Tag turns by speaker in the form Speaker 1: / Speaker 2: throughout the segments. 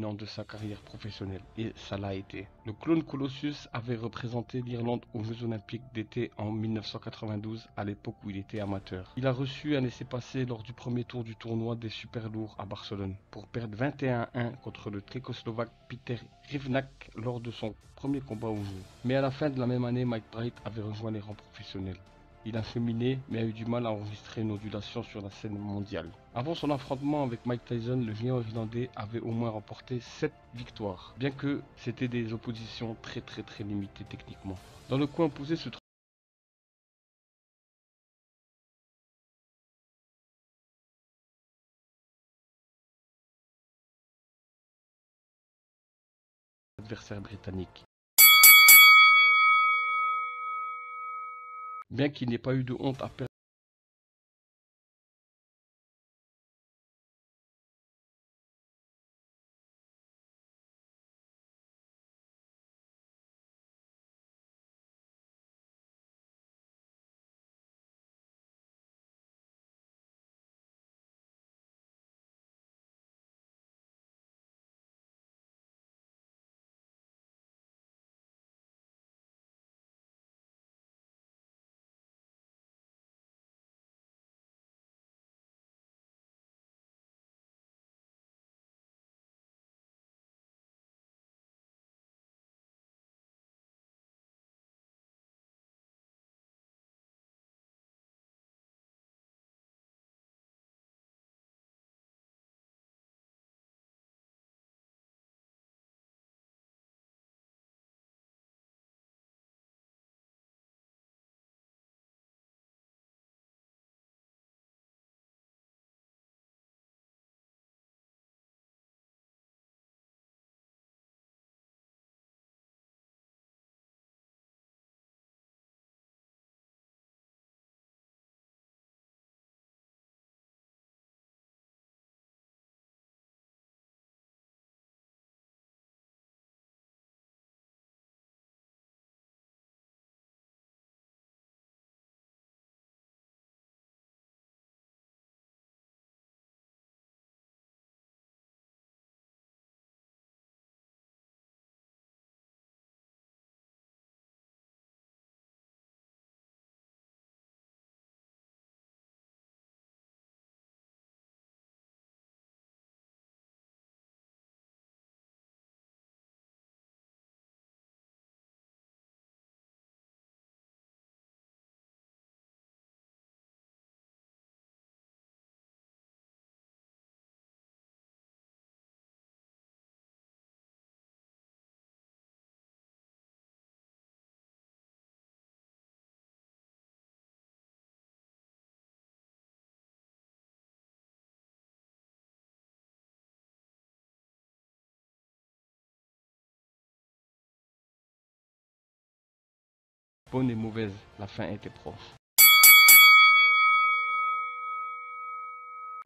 Speaker 1: culminant de sa carrière professionnelle, et ça l'a été. Le clone Colossus avait représenté l'Irlande aux Jeux Olympiques d'été en 1992, à l'époque où il était amateur. Il a reçu un laissez-passer lors du premier tour du tournoi des super lourds à Barcelone, pour perdre 21-1 contre le tchécoslovaque Peter Rivnak lors de son premier combat au jeu. Mais à la fin de la même année, Mike Bright avait rejoint les rangs professionnels. Il a cheminé, mais a eu du mal à enregistrer une ondulation sur la scène mondiale. Avant son affrontement avec Mike Tyson, le géant irlandais avait au moins remporté 7 victoires, bien que c'était des oppositions très limitées techniquement. Dans le coin opposé se trouve l'adversaire britannique. Bien qu'il n'ait pas eu de honte à perdre bonne et mauvaise, la fin était proche.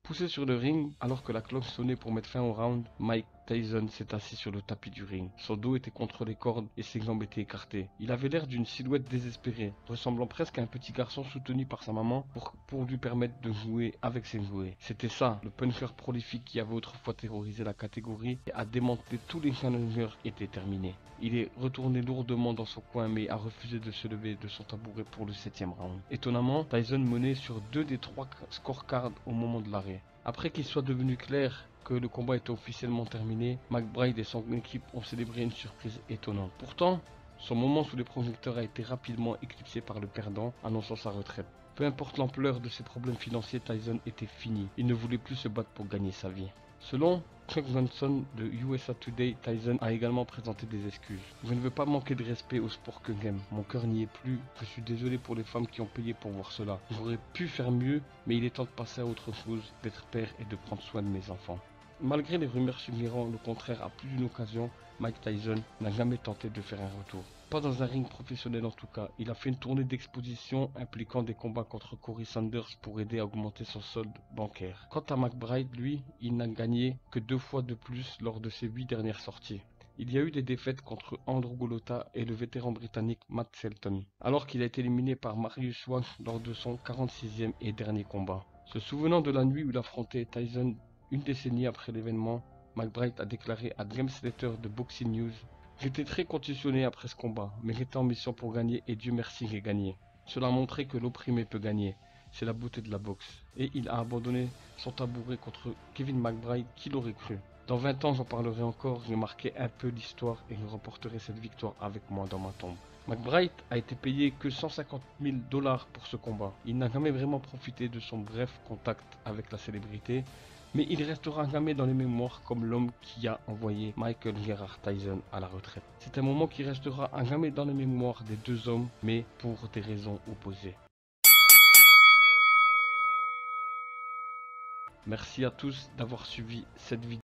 Speaker 1: Poussé sur le ring, alors que la cloche sonnait pour mettre fin au round, Mike Tyson s'est assis sur le tapis du ring. Son dos était contre les cordes et ses jambes étaient écartées. Il avait l'air d'une silhouette désespérée, ressemblant presque à un petit garçon soutenu par sa maman pour lui permettre de jouer avec ses jouets. C'était ça, le puncher prolifique qui avait autrefois terrorisé la catégorie et a démantelé tous les challengers était terminé. Il est retourné lourdement dans son coin mais a refusé de se lever de son tabouret pour le 7e round. Étonnamment, Tyson menait sur 2 des 3 scorecards au moment de l'arrêt. Après qu'il soit devenu clair que le combat était officiellement terminé, McBride et son équipe ont célébré une surprise étonnante. Pourtant, son moment sous les projecteurs a été rapidement éclipsé par le perdant, annonçant sa retraite. Peu importe l'ampleur de ses problèmes financiers, Tyson était fini. Il ne voulait plus se battre pour gagner sa vie. Selon Chuck Johnson de USA Today, Tyson a également présenté des excuses. Je ne veux pas manquer de respect au sport que j'aime. Mon cœur n'y est plus. Je suis désolé pour les femmes qui ont payé pour voir cela. J'aurais pu faire mieux, mais il est temps de passer à autre chose, d'être père et de prendre soin de mes enfants. Malgré les rumeurs suggérant le contraire à plus d'une occasion, Mike Tyson n'a jamais tenté de faire un retour. Pas dans un ring professionnel en tout cas. Il a fait une tournée d'exposition impliquant des combats contre Corey Sanders pour aider à augmenter son solde bancaire. Quant à McBride, lui, il n'a gagné que 2 fois de plus lors de ses 8 dernières sorties. Il y a eu des défaites contre Andrew Golota et le vétéran britannique Matt Shelton, alors qu'il a été éliminé par Mariusz Wach lors de son 46e et dernier combat. Se souvenant de la nuit où il affrontait Tyson une décennie après l'événement, McBride a déclaré à James Slater de Boxing News: j'étais très contusionné après ce combat, mais j'étais en mission pour gagner et Dieu merci j'ai gagné. Cela a montré que l'opprimé peut gagner. C'est la beauté de la boxe. Et il a abandonné son tabouret contre Kevin McBride, qui l'aurait cru. Dans 20 ans, j'en parlerai encore, j'ai marqué un peu l'histoire et je remporterai cette victoire avec moi dans ma tombe. McBride a été payé que 150 000 $ pour ce combat. Il n'a jamais vraiment profité de son bref contact avec la célébrité, mais il restera jamais dans les mémoires comme l'homme qui a envoyé Michael Gerard Tyson à la retraite. C'est un moment qui restera à jamais dans les mémoires des deux hommes, mais pour des raisons opposées. Merci à tous d'avoir suivi cette vidéo.